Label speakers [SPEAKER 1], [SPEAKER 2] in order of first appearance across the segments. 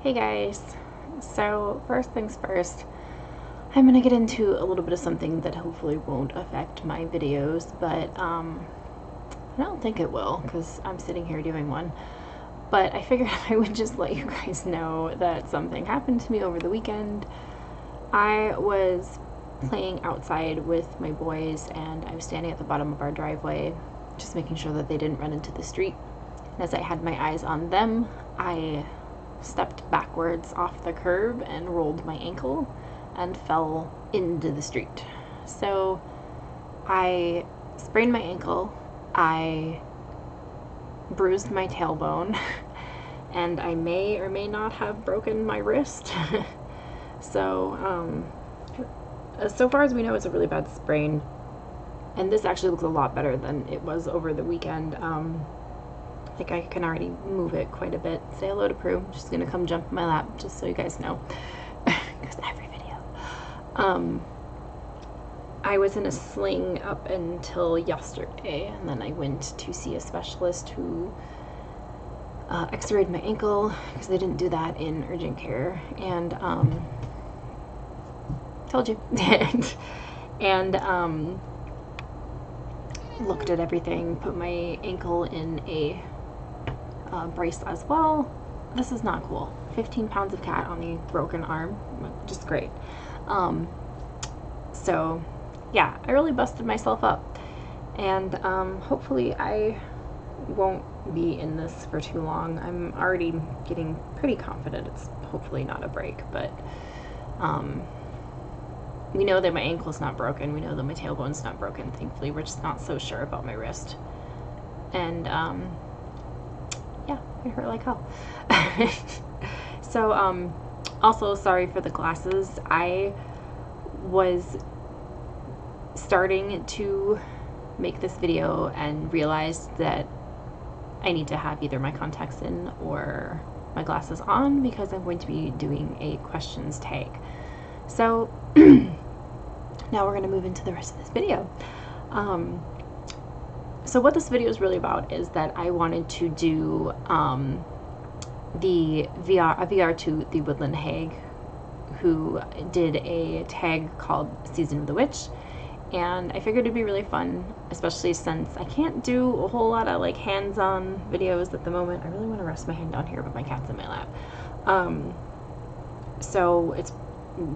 [SPEAKER 1] Hey guys, so first things first, I'm gonna get into a little bit of something that hopefully won't affect my videos, but I don't think it will because I'm sitting here doing one. But I figured I would just let you guys know that something happened to me over the weekend. I was playing outside with my boys and I was standing at the bottom of our driveway just making sure that they didn't run into the street. And as I had my eyes on them, I stepped backwards off the curb and rolled my ankle and fell into the street. So I sprained my ankle, I bruised my tailbone, and I may or may not have broken my wrist. So far as we know, it's a really bad sprain, and this actually looks a lot better than it was over the weekend. Like I can already move it quite a bit. Say hello to Prue. She's gonna come jump in my lap, just so you guys know. Because every video. I was in a sling up until yesterday, and then I went to see a specialist who x-rayed my ankle because they didn't do that in urgent care, and told you. and looked at everything, put my ankle in a brace as well. This is not cool. 15 pounds of cat on the broken arm, just great. So yeah, I really busted myself up, and hopefully I won't be in this for too long. I'm already getting pretty confident it's hopefully not a break, but we know that my ankle's not broken. We know that my tailbone's not broken. Thankfully, we're just not so sure about my wrist. And yeah, it hurt like hell. So also sorry for the glasses. I was starting to make this video and realized that I need to have either my contacts in or my glasses on because I'm going to be doing a questions tag. So now we're going to move into the rest of this video. So what this video is really about is that I wanted to do the VR to TheWoodlandHag, who did a tag called Season of the Witch, and I figured it'd be really fun, especially since I can't do a whole lot of like hands-on videos at the moment. I really want to rest my hand down here, but my cat's in my lap. So it's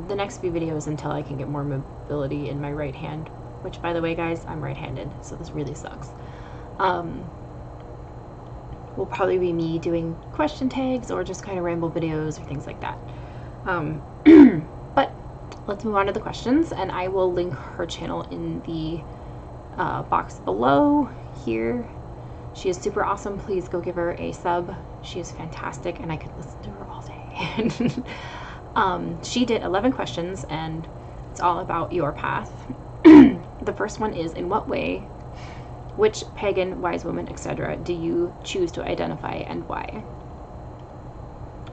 [SPEAKER 1] the next few videos until I can get more mobility in my right hand, which, by the way, guys, I'm right-handed, so this really sucks. Will probably be me doing question tags or just kind of ramble videos or things like that. But let's move on to the questions, and I will link her channel in the box below here. She is super awesome. Please go give her a sub. She is fantastic, and I could listen to her all day. She did 11 questions, and it's all about your path. The first one is, in what way, which pagan, wise woman, etc. do you choose to identify and why?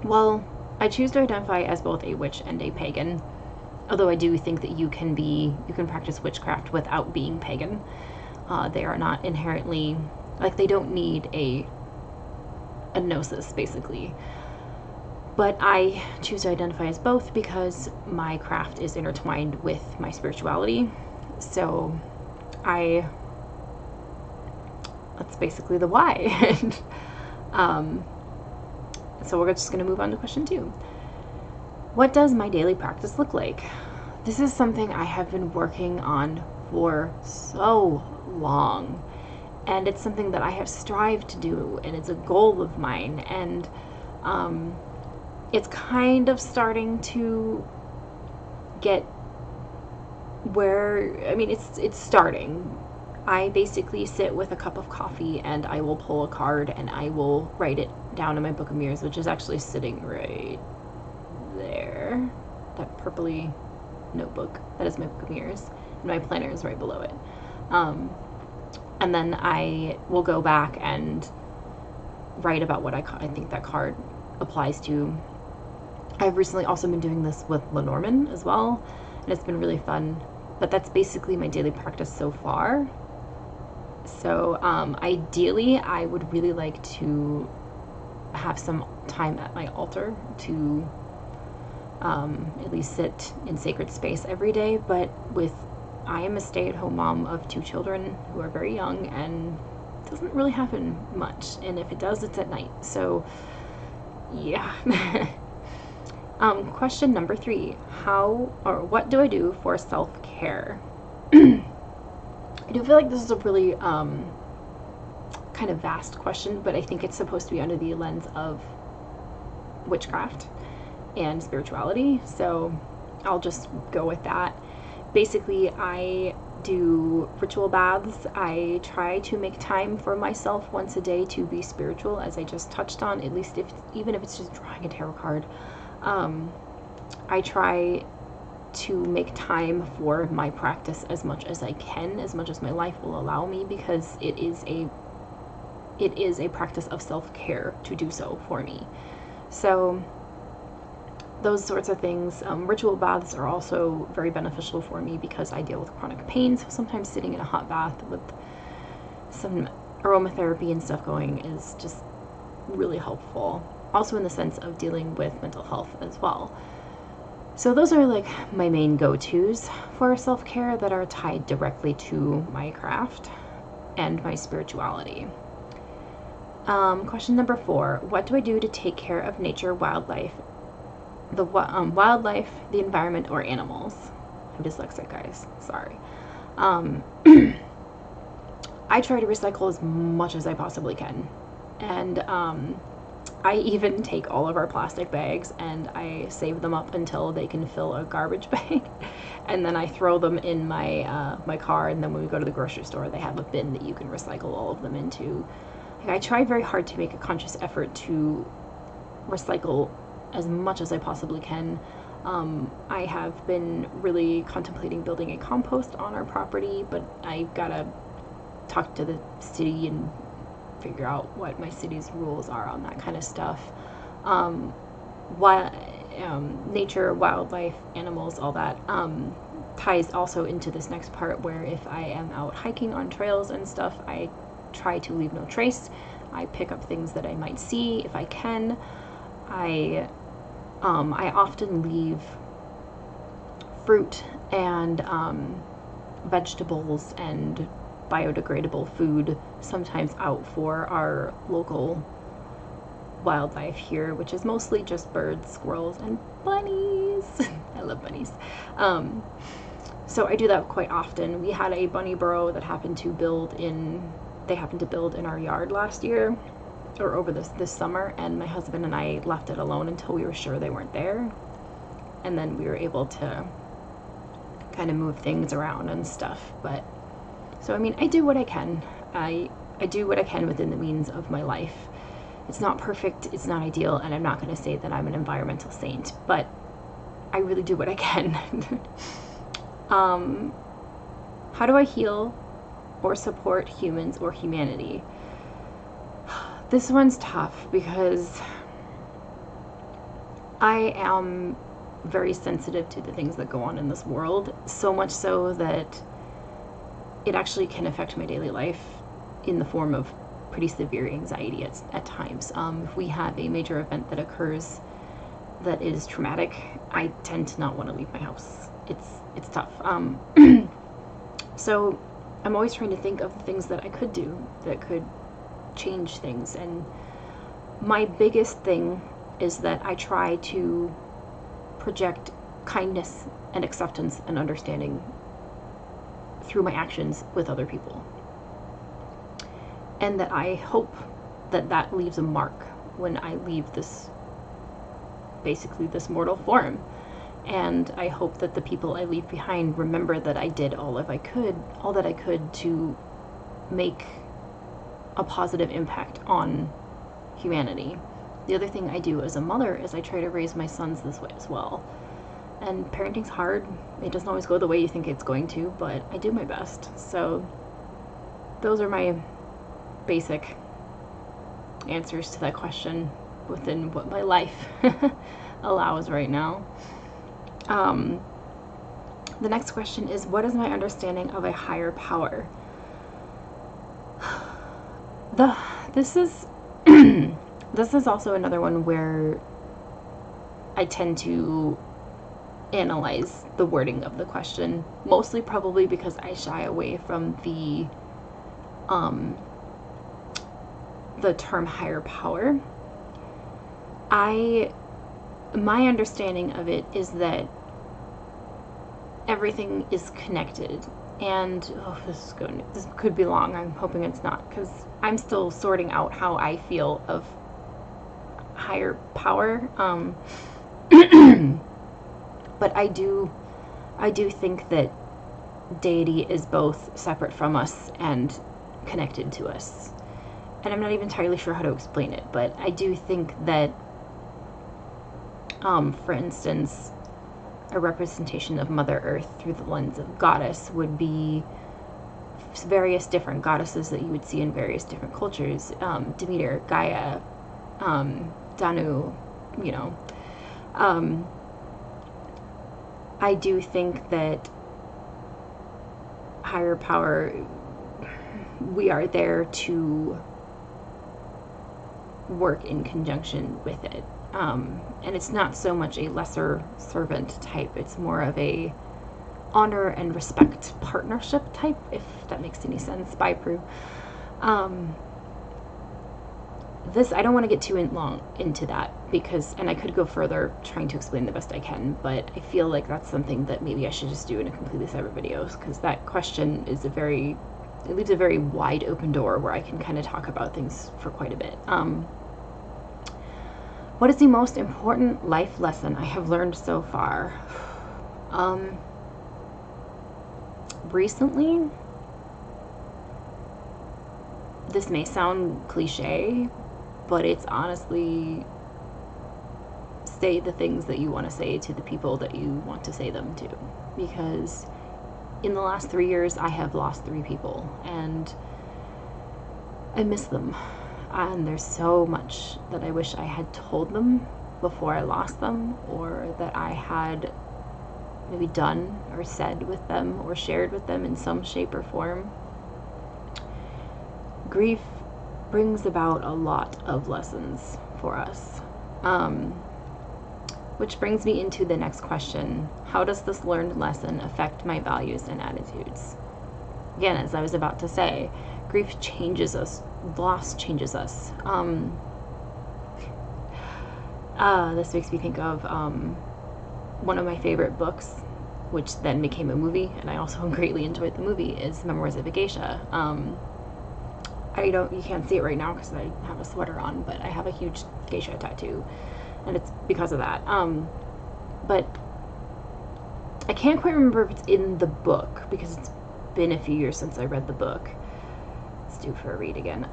[SPEAKER 1] Well, I choose to identify as both a witch and a pagan, although I do think that you can practice witchcraft without being pagan. They are not inherently, like, they don't need a gnosis, basically. But I choose to identify as both because my craft is intertwined with my spirituality. So that's basically the why. So we're just gonna move on to question 2. What does my daily practice look like? This is something I have been working on for so long, and it's something that I have strived to do, and it's a goal of mine, and it's kind of starting to get where, I mean, it's starting. I basically sit with a cup of coffee and I will pull a card and I will write it down in my book of mirrors, which is actually sitting right there. That purpley notebook, that is my book of mirrors, and my planner is right below it. And then I will go back and write about what I think that card applies to. I've recently also been doing this with Lenormand as well, and it's been really fun, but that's basically my daily practice so far. So ideally I would really like to have some time at my altar to at least sit in sacred space every day. But I am a stay-at-home mom of 2 children who are very young, and it doesn't really happen much. And if it does, it's at night. So, yeah. Question number 3: what do I do for self-care? I do feel like this is a really kind of vast question, but I think it's supposed to be under the lens of witchcraft and spirituality, so I'll just go with that. Basically, I do ritual baths. I try to make time for myself once a day to be spiritual, as I just touched on, at least even if it's just drawing a tarot card. I try to make time for my practice as much as I can, as much as my life will allow me, because it is a practice of self-care to do so for me. So those sorts of things. Ritual baths are also very beneficial for me because I deal with chronic pain, so sometimes sitting in a hot bath with some aromatherapy and stuff going is just really helpful. Also in the sense of dealing with mental health as well. So those are like my main go-tos for self-care that are tied directly to my craft and my spirituality. Question number 4: what do I do to take care of nature, wildlife, the environment, or animals? I'm dyslexic, guys. Sorry. I try to recycle as much as I possibly can. And I even take all of our plastic bags and I save them up until they can fill a garbage bag. And then I throw them in my car, and then when we go to the grocery store, they have a bin that you can recycle all of them into. I try very hard to make a conscious effort to recycle as much as I possibly can. I have been really contemplating building a compost on our property, but I've got to talk to the city and figure out what my city's rules are on that kind of stuff. Nature, wildlife, animals, all that ties also into this next part, where if I am out hiking on trails and stuff, I try to leave no trace. I pick up things that I might see if I can. I often leave fruit and vegetables and biodegradable food sometimes out for our local wildlife here, which is mostly just birds, squirrels, and bunnies. I love bunnies. So I do that quite often. We had a bunny burrow that happened to build in our yard last year, or over this summer, and my husband and I left it alone until we were sure they weren't there, and then we were able to kind of move things around and stuff. But so I mean, I do what I can. I do what I can within the means of my life. It's not perfect, it's not ideal, and I'm not going to say that I'm an environmental saint, but I really do what I can. How do I heal or support humans or humanity? This one's tough because I am very sensitive to the things that go on in this world, so much so that it actually can affect my daily life in the form of pretty severe anxiety at times. If we have a major event that occurs that is traumatic, I tend to not want to leave my house. It's tough. So I'm always trying to think of the things that I could do that could change things, and my biggest thing is that I try to project kindness and acceptance and understanding through my actions with other people, and that I hope that that leaves a mark when I leave this mortal form. And I hope that the people I leave behind remember that I did all that I could to make a positive impact on humanity. The other thing I do as a mother is I try to raise my sons this way as well. And parenting's hard. It doesn't always go the way you think it's going to, but I do my best. So those are my basic answers to that question within what my life allows right now. The next question is, what is my understanding of a higher power? This is This is also another one where I tend to analyze the wording of the question, mostly probably because I shy away from the term higher power. My understanding of it is that everything is connected, and this could be long. I'm hoping it's not, because I'm still sorting out how I feel of higher power. But I do think that deity is both separate from us and connected to us. And I'm not even entirely sure how to explain it, but I do think that, for instance, a representation of Mother Earth through the lens of goddess would be various different goddesses that you would see in various different cultures. Demeter, Gaia, Danu, you know. I do think that higher power, we are there to work in conjunction with it. And it's not so much a lesser servant type, it's more of a honor and respect partnership type, if that makes any sense. Bye, Prue. I don't want to get too long into that, because, and I could go further trying to explain the best I can, but I feel like that's something that maybe I should just do in a completely separate video, because that question is it leaves a very wide open door where I can kind of talk about things for quite a bit. What is the most important life lesson I have learned so far? Recently, this may sound cliche, but it's honestly, say the things that you want to say to the people that you want to say them to. Because in the last 3 years, I have lost 3 people, and I miss them. And there's so much that I wish I had told them before I lost them, or that I had maybe done or said with them or shared with them in some shape or form. Grief brings about a lot of lessons for us. Which brings me into the next question. How does this learned lesson affect my values and attitudes? Again, as I was about to say, grief changes us. Loss changes us. This makes me think of one of my favorite books, which then became a movie, and I also greatly enjoyed the movie, is Memoirs of a Geisha. You can't see it right now because I have a sweater on, but I have a huge geisha tattoo, and it's because of that. But I can't quite remember if it's in the book, because it's been a few years since I read the book. It's due for a read again.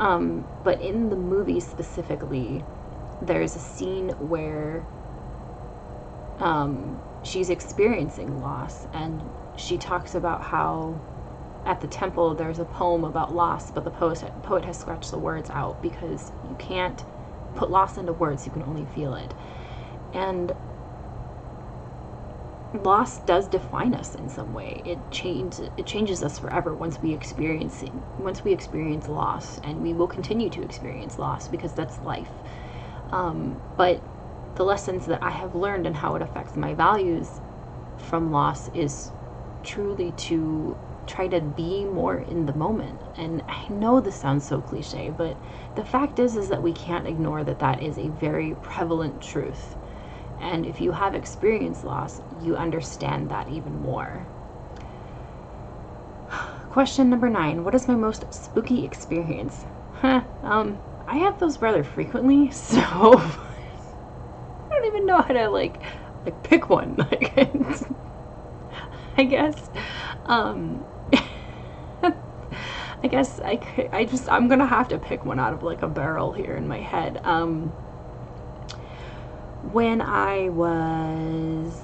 [SPEAKER 1] But in the movie specifically, there's a scene where she's experiencing loss, and she talks about how at the temple there's a poem about loss, but the poet has scratched the words out because you can't put loss into words, you can only feel it. And loss does define us in some way. It changes us forever once we experience loss, and we will continue to experience loss because that's life. But the lessons that I have learned and how it affects my values from loss is truly to try to be more in the moment. And I know this sounds so cliche, but the fact is that we can't ignore that is a very prevalent truth. And if you have experienced loss, you understand that even more. Question number 9. What is my most spooky experience? I have those rather frequently, so I don't even know how to pick one. I guess I'm gonna have to pick one out of a barrel here in my head. When I was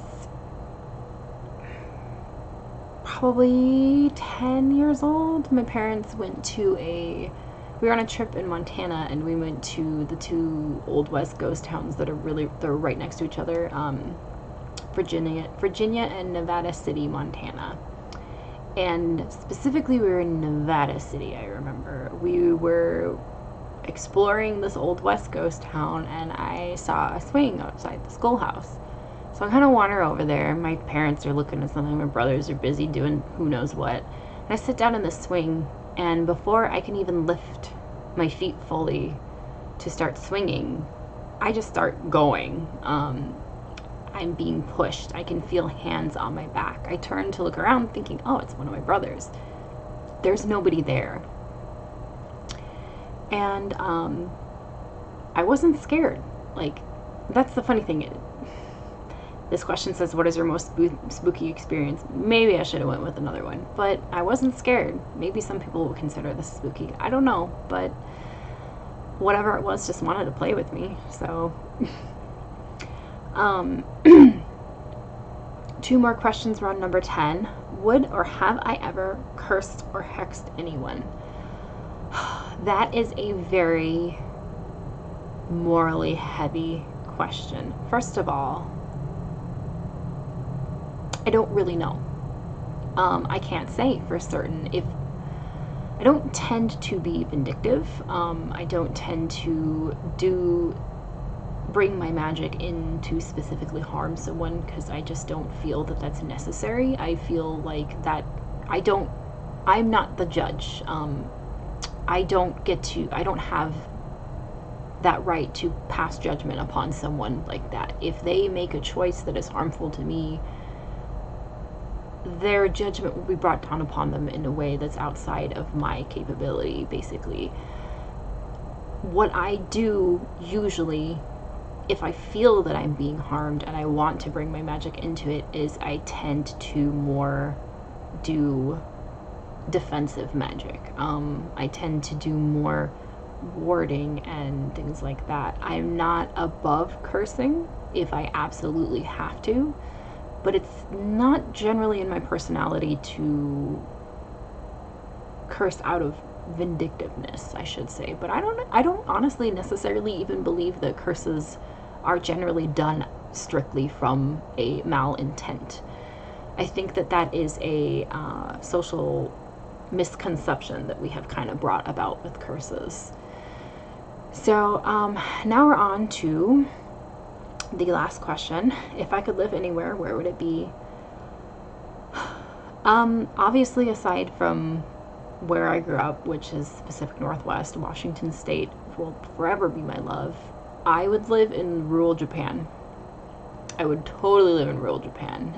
[SPEAKER 1] probably 10 years old, my parents we were on a trip in Montana, and we went to the 2 Old West ghost towns they're right next to each other, Virginia and Nevada City, Montana. And specifically, we were in Nevada City, I remember. exploring this old West Coast town, and I saw a swing outside the schoolhouse. So I kind of wander over there. My parents are looking at something. My brothers are busy doing who knows what. And I sit down in the swing, and before I can even lift my feet fully to start swinging, I just start going. I'm being pushed. I can feel hands on my back. I turn to look around thinking, oh, it's one of my brothers. There's nobody there. And I wasn't scared. Like, that's the funny thing. This question says, what is your most spooky experience? Maybe I should have went with another one, but I wasn't scared. Maybe some people would consider this spooky. I don't know, but whatever it was just wanted to play with me. So 2 more questions, round number 10. Would or have I ever cursed or hexed anyone? That is a very morally heavy question. First of all, I don't really know. I can't say for certain. I don't tend to be vindictive. I don't tend to bring my magic in to specifically harm someone, because I just don't feel that that's necessary. I feel like that I'm not the judge. I don't have that right to pass judgment upon someone like that. If they make a choice that is harmful to me, their judgment will be brought down upon them in a way that's outside of my capability, basically. What I do usually, if I feel that I'm being harmed and I want to bring my magic into it, is I tend to more do defensive magic. I tend to do more warding and things like that. I'm not above cursing if I absolutely have to, but it's not generally in my personality to curse out of vindictiveness, I should say. But I don't honestly necessarily even believe that curses are generally done strictly from a malintent. I think that is a social misconception that we have kind of brought about with curses. So now we're on to the last question. If I could live anywhere, where would it be? Obviously, aside from where I grew up, which is Pacific Northwest, Washington State, will forever be my love. I would live in rural Japan. I would totally live in rural Japan.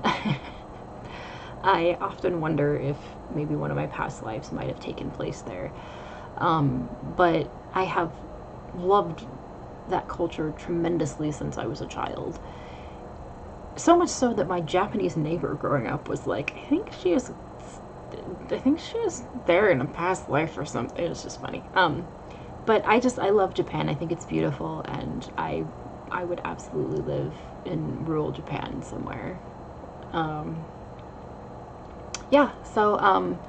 [SPEAKER 1] I often wonder if maybe one of my past lives might have taken place there. But I have loved that culture tremendously since I was a child. So much so that my Japanese neighbor growing up was like, I think she was there in a past life or something. It was just funny. But I love Japan. I think it's beautiful, and I would absolutely live in rural Japan somewhere. Yeah, so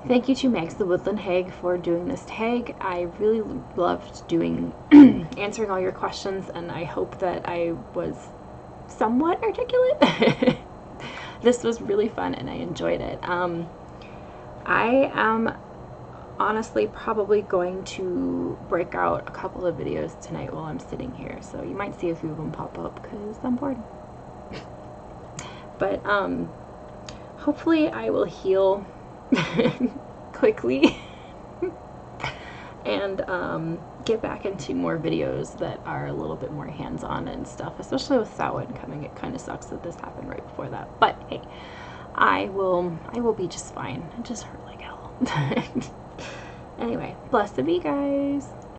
[SPEAKER 1] thank you to Mags the Woodland Hag for doing this tag. I really loved doing answering all your questions, and I hope that I was somewhat articulate. This was really fun, and I enjoyed it. I am honestly probably going to break out a couple of videos tonight while I'm sitting here, so you might see a few of them pop up because I'm bored. But hopefully I will heal quickly and get back into more videos that are a little bit more hands-on and stuff, especially with Samhain coming. It kind of sucks that this happened right before that, but hey, I will be just fine. It just hurt like hell. Anyway, blessed be, guys.